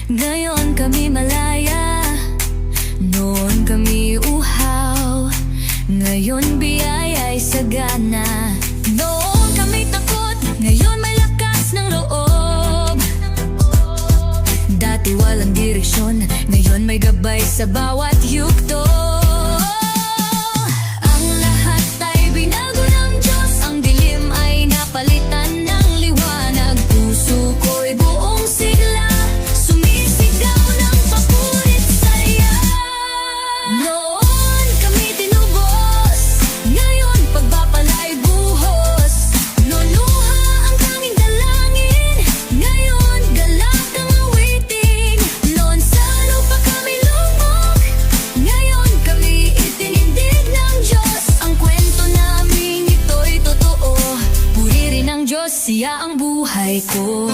Ngayon kami malaya, noon kami uhaw. Ngayon biyaya'y sagana. Noon kami takot, ngayon may lakas ng loob. Dati walang direksyon, ngayon may gabay sa bawat yugto. Ang lahat ay binago ng Diyos, ang dilim ay napalitan ng liwanag. Puso ko'y buong sigla, sumisigaw ng papunit saya. Noon kami tinubos, ngayon pagpapala'y buhos. Noon luha ang tanging dalangin, ngayon galak ang awiting. Noon sa lupa kami lumok, ngayon kami itinindig ng Diyos. Ang kwento namin ito'y totoo, puri rin ang Diyos, siya ang buhay ko.